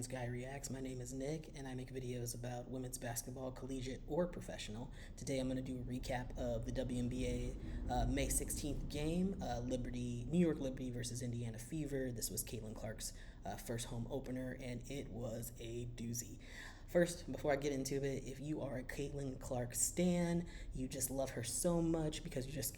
Nice Guy Reacts. My name is Nick, and I make videos about women's basketball, collegiate or professional. Today I'm going to do a recap of the WNBA May 16th game, New York Liberty versus Indiana Fever. This was Caitlin Clark's first home opener, and it was a doozy. First, before I get into it, if you are a Caitlin Clark stan, you just love her so much because you just,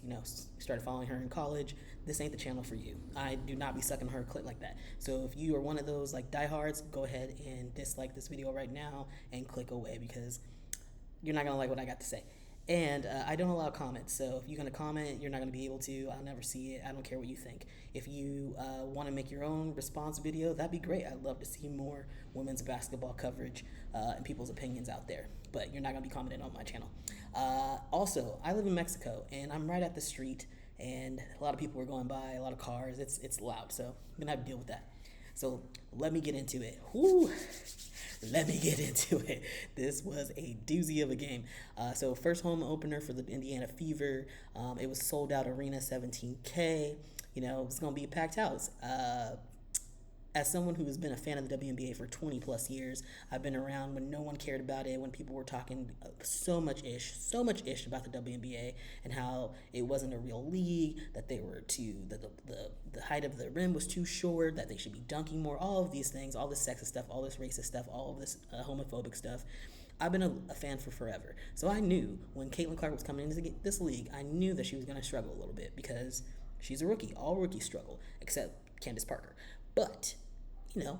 started following her in college, this ain't the channel for you. I do not be sucking her clit like that. So if you are one of those like diehards, go ahead and dislike this video right now and click away because you're not going to like what I got to say. And I don't allow comments, so if you're going to comment, you're not going to be able to. I'll never see it. I don't care what you think. If you want to make your own response video, that'd be great. I'd love to see more women's basketball coverage and people's opinions out there, but you're not going to be commenting on my channel. Also, I live in Mexico, and I'm right at the street, and a lot of people are going by, a lot of cars. It's loud, so I'm going to have to deal with that. So let me get into it. Woo! Let me get into it. This was a doozy of a game. So first home opener for the Indiana Fever. It was sold out arena, 17K. It's going to be a packed house. As someone who has been a fan of the WNBA for 20 plus years, I've been around when no one cared about it, when people were talking so much ish about the WNBA and how it wasn't a real league, that they were the height of the rim was too short, that they should be dunking more, all of these things, all this sexist stuff, all this racist stuff, all of this homophobic stuff. I've been a fan for forever. So I knew when Caitlin Clark was coming into this league, I knew that she was going to struggle a little bit because she's a rookie. All rookies struggle, except Candace Parker. But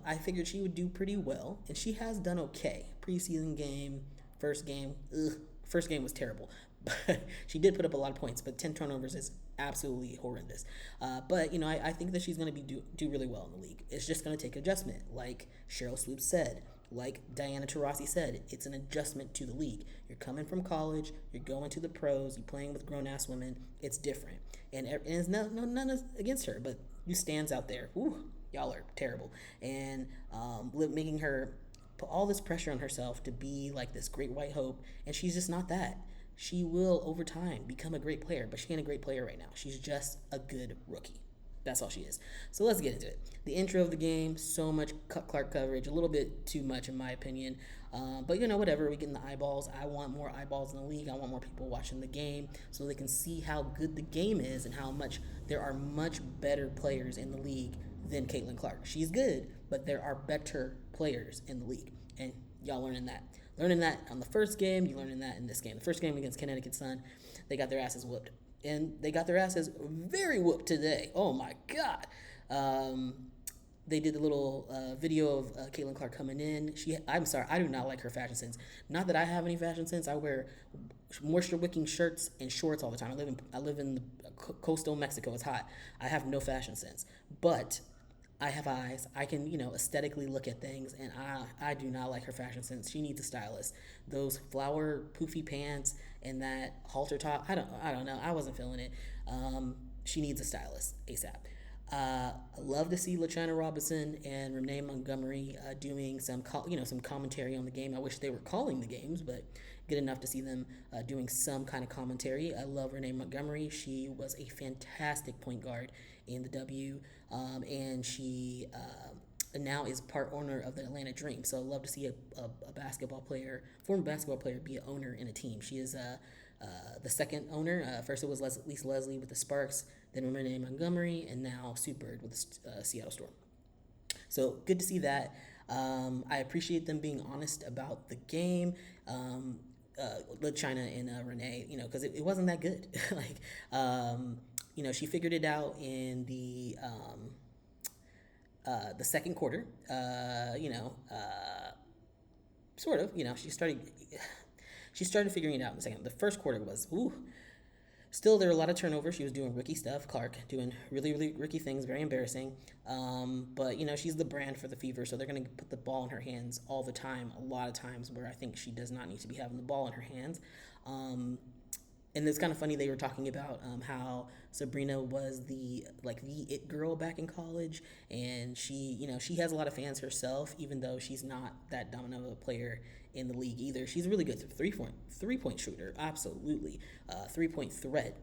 I figured she would do pretty well, and she has done okay. Preseason game, first game was terrible. But she did put up a lot of points, but 10 turnovers is absolutely horrendous. But I think that she's going to do really well in the league. It's just going to take adjustment, like Cheryl Swoops said, like Diana Taurasi said. It's an adjustment to the league. You're coming from college, you're going to the pros, you're playing with grown-ass women. It's different, and it's none against her, but you stands out there. Ooh, y'all are terrible, and making her put all this pressure on herself to be like this great white hope, and she's just not that. She will, over time, become a great player, but she ain't a great player right now. She's just a good rookie. That's all she is. So let's get into it. The intro of the game, so much Clark coverage, a little bit too much in my opinion. But whatever, we get in the eyeballs. I want more eyeballs in the league. I want more people watching the game so they can see how good the game is and how much there are much better players in the league than Caitlin Clark. She's good, but there are better players in the league, and y'all learning that. Learning that on the first game, you learning that in this game. The first game against Connecticut Sun, they got their asses whooped. And they got their asses very whooped today. Oh my God. They did a little video of Caitlin Clark coming in. I'm sorry, I do not like her fashion sense. Not that I have any fashion sense. I wear moisture-wicking shirts and shorts all the time. I live in coastal Mexico. It's hot. I have no fashion sense. But I have eyes. I can, aesthetically look at things, and I do not like her fashion sense. She needs a stylist. Those flower poofy pants and that halter top, I don't know. I wasn't feeling it. She needs a stylist ASAP. I love to see LaChina Robinson and Renee Montgomery doing some commentary on the game. I wish they were calling the games, but good enough to see them doing some kind of commentary. I love Renee Montgomery. She was a fantastic point guard in the W, and she now is part owner of the Atlanta Dream. So I love to see a former basketball player, be an owner in a team. She is the second owner. First it was Lisa Leslie with the Sparks, then Renee Montgomery, and now Sue Bird with the Seattle Storm. So good to see that. I appreciate them being honest about the game. LaChina and Renee, because it wasn't that good. She figured it out in the second quarter. Sort of. She started figuring it out in the second. The first quarter was still there were a lot of turnovers. She was doing rookie stuff. Clark doing really, really rookie things, very embarrassing. But she's the brand for the Fever, so they're going to put the ball in her hands all the time, a lot of times where I think she does not need to be having the ball in her hands. And it's kind of funny, they were talking about how Sabrina was the it girl back in college, and she has a lot of fans herself, even though she's not that dominant of a player in the league either. She's a really good three-point shooter, absolutely, three-point threat.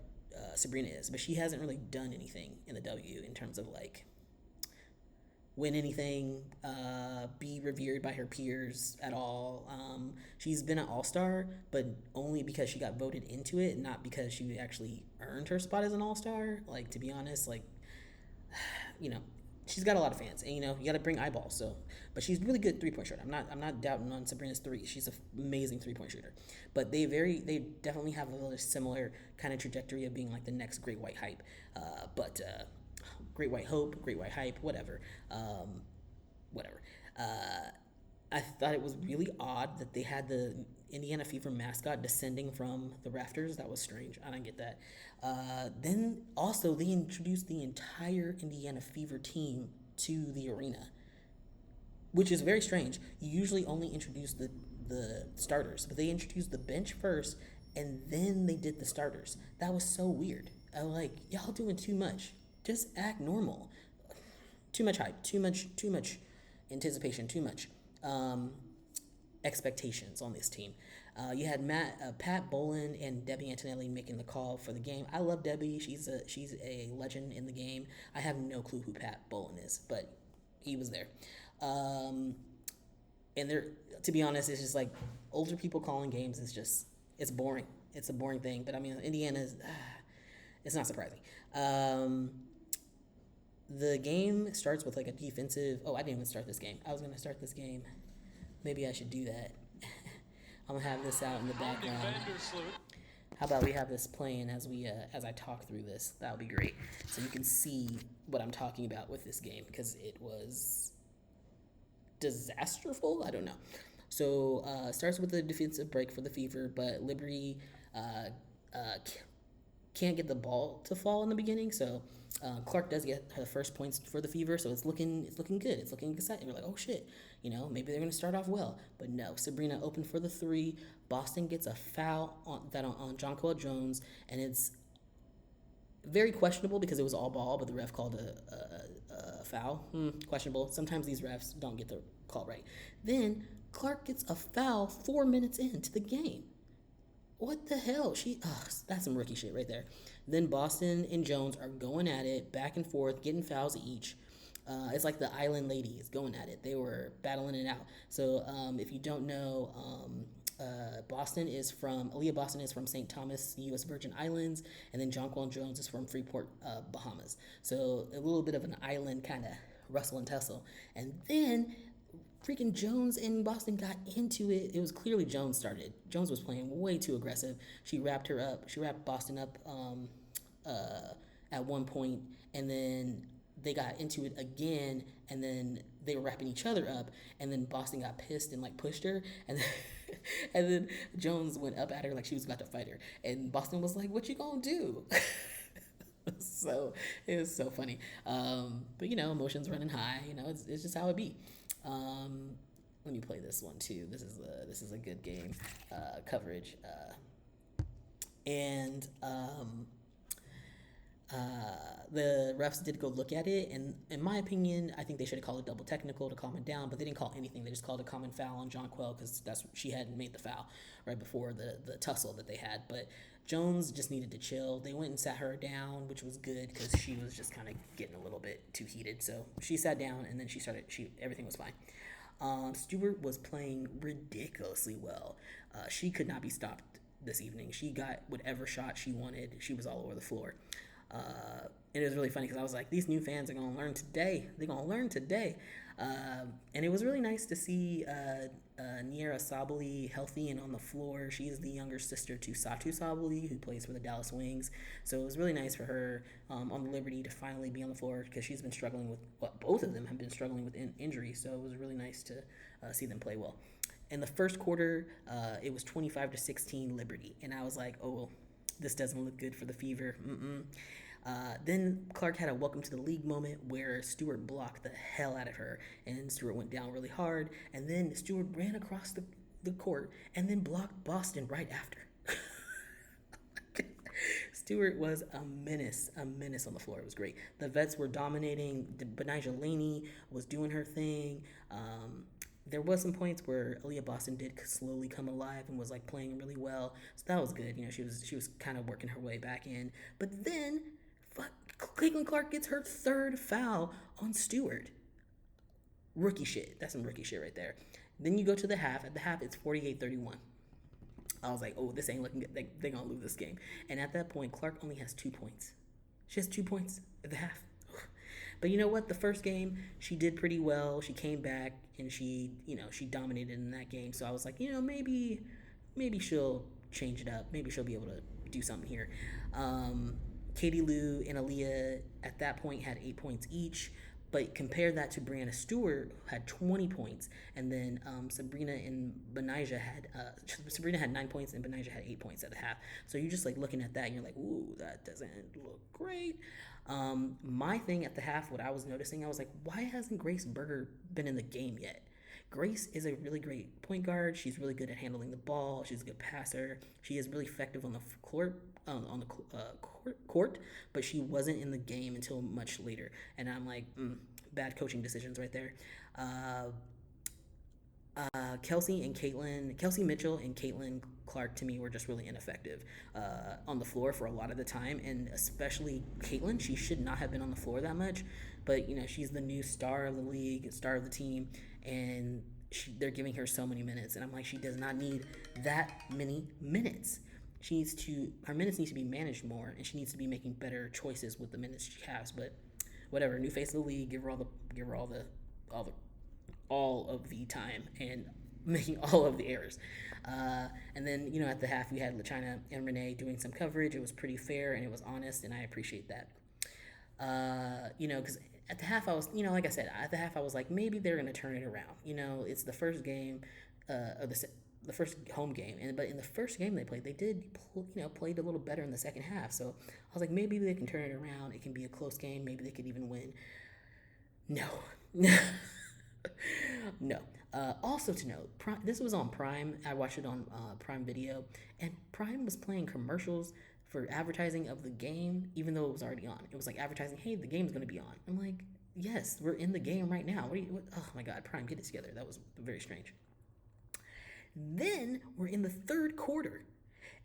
Sabrina is, but she hasn't really done anything in the W in terms of win anything, be revered by her peers at all. She's been an all-star, but only because she got voted into it, not because she actually earned her spot as an all-star. Like, to be honest, like, you know, she's got a lot of fans, and you got to bring eyeballs. So, but she's really good 3-point shooter. I'm not doubting on Sabrina's three. She's an amazing 3-point shooter. But they definitely have a little similar kind of trajectory of being like the next Great White Hype. But Great White Hope, Great White Hype, whatever, whatever. I thought it was really odd that they had the Indiana Fever mascot descending from the rafters. That was strange. I didn't get that. Then also they introduced the entire Indiana Fever team to the arena, which is very strange. You usually only introduce the starters, but they introduced the bench first, and then they did the starters. That was so weird. I was like, y'all doing too much. Just act normal. Too much hype. Too much anticipation. Too much expectations on this team. You had Pat Bolin and Debbie Antonelli making the call for the game. I love Debbie. She's a legend in the game. I have no clue who Pat Bolin is, but he was there. And there, to be honest, it's just like older people calling games is just it's boring. It's a boring thing. But I mean, Indiana's it's not surprising. The game starts with like a defensive. Oh, I didn't even start this game. I was gonna start this game. Maybe I should do that. I'm gonna have this out in the background. How about we have this playing as I talk through this? That would be great, so you can see what I'm talking about with this game because it was disasterful. I don't know. So starts with a defensive break for the Fever, but Liberty can't get the ball to fall in the beginning. So Clark does get her first points for the Fever, so it's looking good. It's looking exciting. We're like, oh shit, maybe they're gonna start off well. But no, Sabrina opened for the three. Boston gets a foul on Jonquel Jones, and it's very questionable because it was all ball, but the ref called a foul. Questionable. Sometimes these refs don't get the call right. Then Clark gets a foul 4 minutes into the game. What the hell? That's some rookie shit right there. Then Boston and Jones are going at it, back and forth, getting fouls each. It's like the Island Ladies going at it. They were battling it out. So if you don't know, Aaliyah Boston is from St. Thomas, U.S. Virgin Islands, and then Jonquel Jones is from Freeport, Bahamas. So a little bit of an island kind of rustle and tussle. And then freaking Jones and Boston got into it. It was clearly Jones started. Jones was playing way too aggressive. She wrapped Boston up at one point, and then they got into it again, and then they were wrapping each other up, and then Boston got pissed and like pushed her, and then, and then Jones went up at her like she was about to fight her, and Boston was like, "What you gonna do?" So it was so funny. But emotions running high. It's just how it be. Let me play this one too. This is a good game coverage, and the refs did go look at it, and in my opinion, I think they should have called a double technical to calm it down, but they didn't call anything. They just called a common foul on Jonquel because she hadn't made the foul right before the tussle that they had. But Jones just needed to chill. They went and sat her down, which was good because she was just kind of getting a little bit too heated. So she sat down, and then everything was fine. Stewart was playing ridiculously well. She could not be stopped this evening. She got whatever shot she wanted. She was all over the floor. And it was really funny because I was like, these new fans are going to learn today. They're going to learn today. And it was really nice to see Niera Sabali healthy and on the floor. She is the younger sister to Satu Sabali, who plays for the Dallas Wings. So it was really nice for her on the Liberty to finally be on the floor because she's been struggling with, both of them have been struggling with injury. So it was really nice to see them play well. In the first quarter, it was 25-16 Liberty. And I was like, oh, this doesn't look good for the Fever. Then Clark had a welcome to the league moment where Stewart blocked the hell out of her, and Stewart went down really hard, and then Stewart ran across the court and then blocked Boston right after. Stewart was a menace on the floor. It was great. The vets were dominating. Benijah Laney was doing her thing. There was some points where Aaliyah Boston did slowly come alive and was like playing really well, so that was good. She was kind of working her way back in. But then, Caitlin Clark gets her third foul on Stewart. Rookie shit. That's some rookie shit right there. Then you go to the half. At the half, it's 48-31. I was like, oh, this ain't looking good. They're going to lose this game. And at that point, Clark only has 2 points. She has 2 points at the half. But you know what? The first game, she did pretty well. She came back and she dominated in that game. So I was like, maybe she'll change it up. Maybe she'll be able to do something here. Katie Lou and Aaliyah at that point had 8 points each. But compare that to Brianna Stewart, who had 20 points, and then Sabrina had 9 points, and Benijah had 8 points at the half. So you're just like looking at that, and you're like, ooh, that doesn't look great. My thing at the half, what I was noticing, I was like, why hasn't Grace Berger been in the game yet? Grace is a really great point guard. She's really good at handling the ball. She's a good passer. She is really effective on the court, but she wasn't in the game until much later. And I'm like, bad coaching decisions right there. Kelsey Mitchell and Caitlin Clark to me were just really ineffective on the floor for a lot of the time, and especially Caitlin. She should not have been on the floor that much, but she's the new star of the league, star of the team, and they're giving her so many minutes, and I'm like, she does not need that many minutes. Her minutes need to be managed more, and she needs to be making better choices with the minutes she has. But whatever, new face of the league, give her all of the time and making all of the errors. And then at the half we had LaChina and Renee doing some coverage. It was pretty fair and it was honest, and I appreciate that. Because at the half I was, like I said, at the half I was like, maybe they're gonna turn it around. It's the first game of the first home game, but in the first game they played, they did played a little better in the second half. So I was like, maybe they can turn it around. It can be a close game. Maybe they could even win. No. No. Also to note, this was on Prime. I watched it on Prime Video, and Prime was playing commercials for advertising of the game, even though it was already on. It was like advertising, hey, the game's going to be on. I'm like, yes, we're in the game right now. Oh my God, Prime, get it together. That was very strange. Then we're in the third quarter,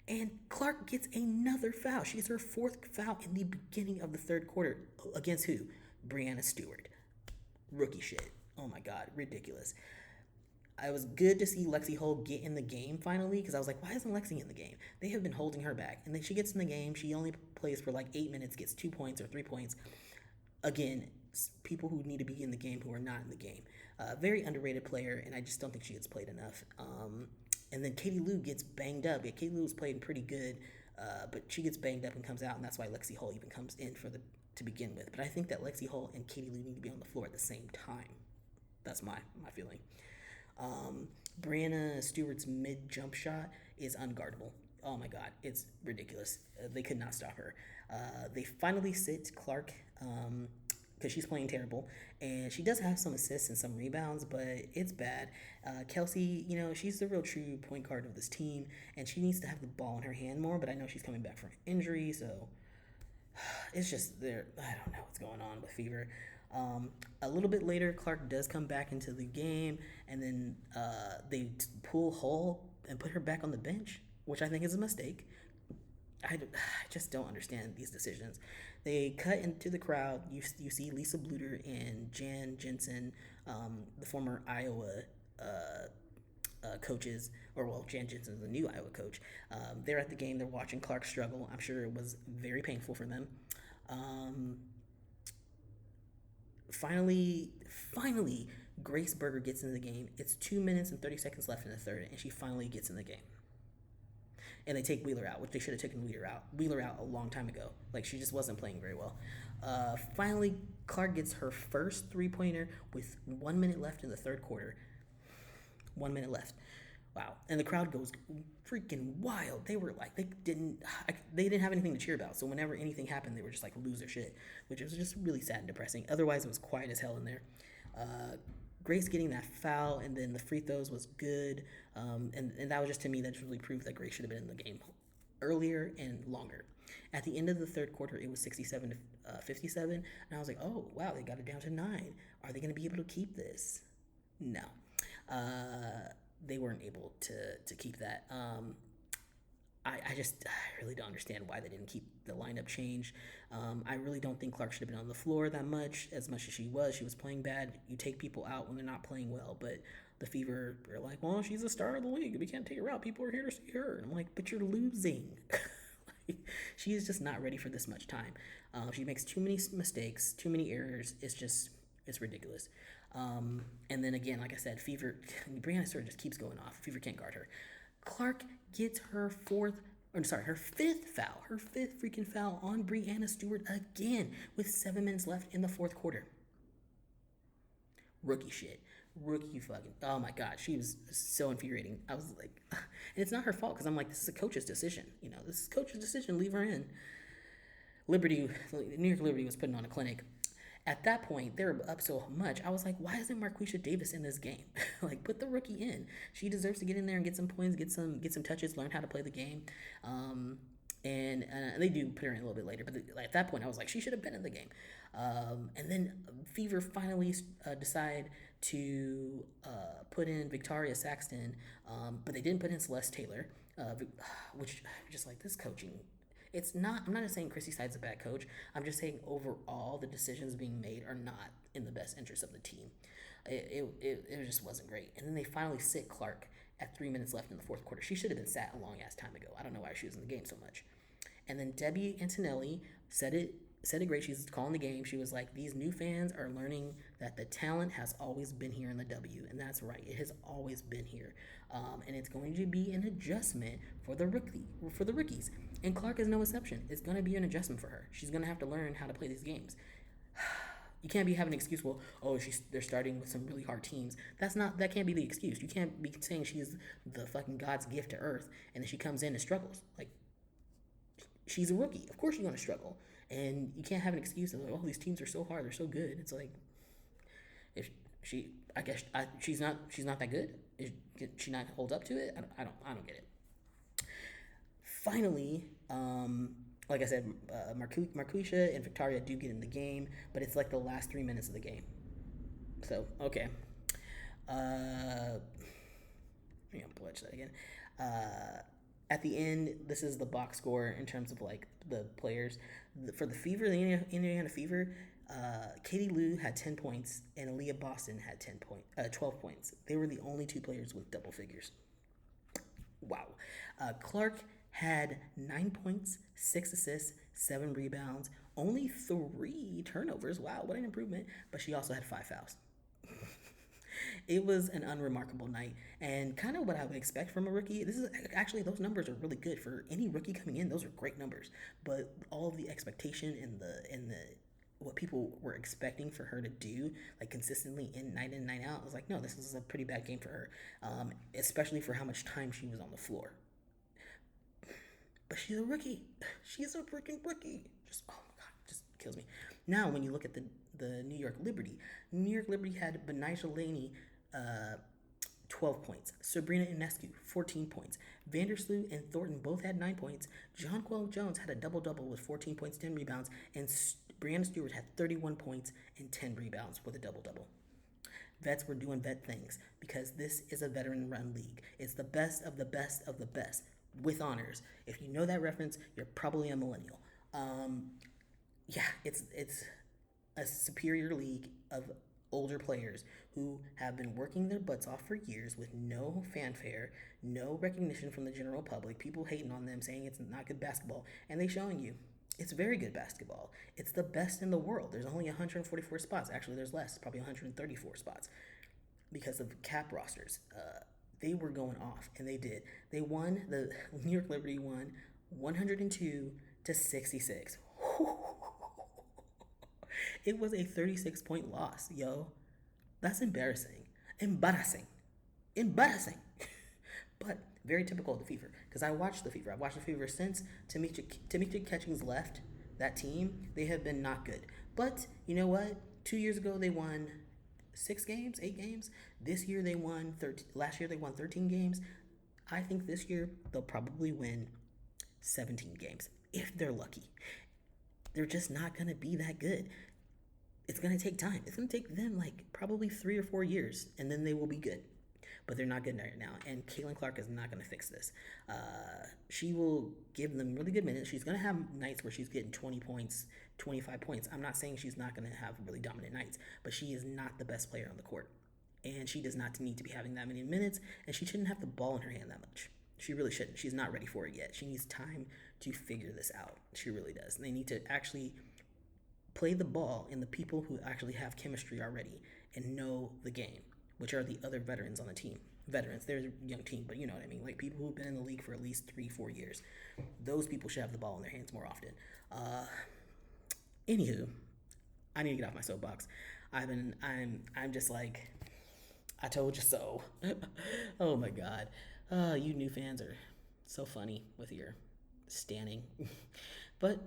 and Clark gets another foul. She gets her fourth foul in the beginning of the third quarter. Against who? Brianna Stewart. Rookie shit. Oh my God, ridiculous. I was good to see Lexi Hull get in the game finally, because I was like, why isn't Lexi in the game? They have been holding her back. And then she gets in the game. She only plays for like 8 minutes, gets 2 points or 3 points. Again, people who need to be in the game who are not in the game. Very underrated player, and I just don't think she gets played enough. And then Katie Lou gets banged up. Yeah, Katie Lou was playing pretty good, but she gets banged up and comes out, and that's why Lexi Hull even comes in to begin with. But I think that Lexi Hull and Katie Lou need to be on the floor at the same time. That's my feeling. Brianna Stewart's mid jump shot is unguardable. Oh my God, it's ridiculous. They could not stop her. They finally sit Clark because she's playing terrible, and she does have some assists and some rebounds, but it's bad. Kelsey, she's the real true point guard of this team, and she needs to have the ball in her hand more, but I know she's coming back from injury, so it's just there. I don't know what's going on with Fever. A little bit later, Clark does come back into the game, and then they pull Hull and put her back on the bench, which I think is a mistake. I just don't understand these decisions. They cut into the crowd. You see Lisa Bluter and Jan Jensen, the former Iowa coaches, Jan Jensen's the new Iowa coach. They're at the game. They're watching Clark struggle. I'm sure it was very painful for them. Finally, Grace Berger gets in the game. It's 2 minutes and 30 seconds left in the third, and she finally gets in the game. And they take Wheeler out, which they should have taken Wheeler out a long time ago. Like, she just wasn't playing very well. Finally, Clark gets her first three-pointer with 1 minute left in the third quarter. 1 minute left. Wow. And the crowd goes freaking wild. They were like, they didn't have anything to cheer about. So whenever anything happened, they were just like, lose their shit, which was just really sad and depressing. Otherwise, it was quiet as hell in there. Grace getting that foul and then the free throws was good. And that was just, to me, that just really proved that Grace should have been in the game earlier and longer. At the end of the third quarter, it was 67 to 57. And I was like, oh, wow, they got it down to 9. Are they going to be able to keep this? No. They weren't able to keep that. I really don't understand why they didn't keep the lineup changed. I really don't think Clark should have been on the floor that much as she was. She was playing bad. You take people out when they're not playing well, but the Fever are like, well, she's a star of the league. We can't take her out. People are here to see her. And I'm like, but you're losing. She is just not ready for this much time. She makes too many mistakes, too many errors. It's ridiculous. And then again, like I said, Fever, Brianna Stewart just keeps going off. Fever can't guard her. Clark gets her fifth foul. Her fifth freaking foul on Brianna Stewart again with 7 minutes left in the fourth quarter. Rookie shit. Rookie fucking. Oh my god, she was so infuriating. I was like, and it's not her fault because I'm like, this is a coach's decision. This is a coach's decision. Leave her in. New York Liberty was putting on a clinic. At that point, they were up so much. I was like, why isn't Marquisha Davis in this game? Like, put the rookie in. She deserves to get in there and get some points, get some touches, learn how to play the game. And they do put her in a little bit later. But at that point, I was like, she should have been in the game. And then Fever finally decide to put in Victoria Saxton, but they didn't put in Celeste Taylor, which just like this coaching. I'm not just saying Chrissy Side's a bad coach. I'm just saying overall the decisions being made are not in the best interest of the team. It just wasn't great. And then they finally sit Clark at 3 minutes left in the fourth quarter. She should have been sat a long ass time ago. I don't know why she was in the game so much. And then Debbie Antonelli said it great. She's calling the game. She was like, these new fans are learning that the talent has always been here in the W. And that's right. It has always been here. And it's going to be an adjustment for the rookies. And Clark is no exception. It's going to be an adjustment for her. She's going to have to learn how to play these games. You can't be having an excuse, well, they're starting with some really hard teams. That can't be the excuse. You can't be saying she's the fucking God's gift to earth and then she comes in and struggles. Like, she's a rookie. Of course she's going to struggle. And you can't have an excuse of like, oh, these teams are so hard, they're so good. It's like, if she's not that good. Is she not hold up to it? I don't get it. Finally, like I said, Marquisha and Victoria do get in the game, but it's like the last 3 minutes of the game. So okay, I'm gonna butch that again. At the end, this is the box score in terms of like the players. For the Fever, the Indiana Fever, Katie Lou had 10 points and Aaliyah Boston had 12 points. They were the only two players with double figures. Wow. Clark had 9 points, 6 assists, 7 rebounds, only 3 turnovers. Wow, what an improvement. But she also had 5 fouls. It was an unremarkable night and kind of what I would expect from a rookie. Those numbers are really good for any rookie coming in. Those are great numbers, but all of the expectation and the what people were expecting for her to do, like consistently in, night out, I was like, no, this is a pretty bad game for her, especially for how much time she was on the floor. But she's a rookie. She's a freaking rookie. Oh my god, just kills me. Now, when you look at the New York Liberty had Benaisha Laney, 12 points. Sabrina Ionescu, 14 points. Vandersloot and Thornton both had 9 points. Jonquel Jones had a double-double with 14 points, 10 rebounds. And Brianna Stewart had 31 points and 10 rebounds with a double-double. Vets were doing vet things because this is a veteran-run league. It's the best of the best of the best with honors. If you know that reference, you're probably a millennial. It's a superior league of older players who have been working their butts off for years with no fanfare, no recognition from the general public, people hating on them, saying it's not good basketball, and they showing you it's very good basketball. It's the best in the world. There's only 144 spots. Actually, there's less, probably 134 spots because of cap rosters. They were going off, and they did. They won. The New York Liberty won 102-66. It was a 36-point loss, yo. That's embarrassing. Embarrassing. But very typical of the Fever, because I watched the Fever. I've watched the Fever since Tamika Catchings left that team. They have been not good. But you know what? 2 years ago, they won 8 games. This year, they won 13. Last year, they won 13 games. I think this year, they'll probably win 17 games, if they're lucky. They're just not going to be that good. It's going to take time. It's going to take them like probably 3 or 4 years, and then they will be good. but they're not getting there now. And Caitlin Clark is not going to fix this. She will give them really good minutes. She's going to have nights where she's getting 20 points, 25 points. I'm not saying she's not going to have really dominant nights, but she is not the best player on the court. And she does not need to be having that many minutes, and she shouldn't have the ball in her hand that much. She really shouldn't. She's not ready for it yet. She needs time to figure this out. She really does. And they need to actually play the ball in the people who actually have chemistry already and know the game, which are the other veterans on the team. Veterans, they're a young team, but you know what I mean. Like people who've been in the league for at least 3-4 years. Those people should have the ball in their hands more often. Anywho, I need to get off my soapbox. I'm just like, I told you so. Oh my God. You new fans are so funny with your standing. But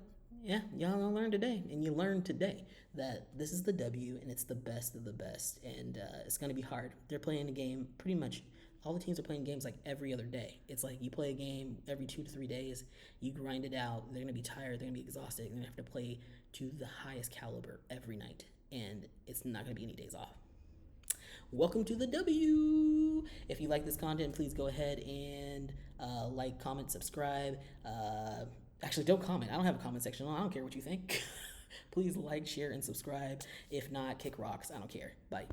yeah, y'all gonna learn today. And you learned today that this is the W and it's the best of the best. And it's gonna be hard. They're playing a game pretty much. All the teams are playing games like every other day. It's like you play a game every 2 to 3 days. You grind it out. They're gonna be tired. They're gonna be exhausted. They're gonna have to play to the highest caliber every night. And it's not gonna be any days off. Welcome to the W. If you like this content, please go ahead and like, comment, subscribe. Actually, don't comment. I don't have a comment section. I don't care what you think. Please like, share, and subscribe. If not, kick rocks. I don't care. Bye.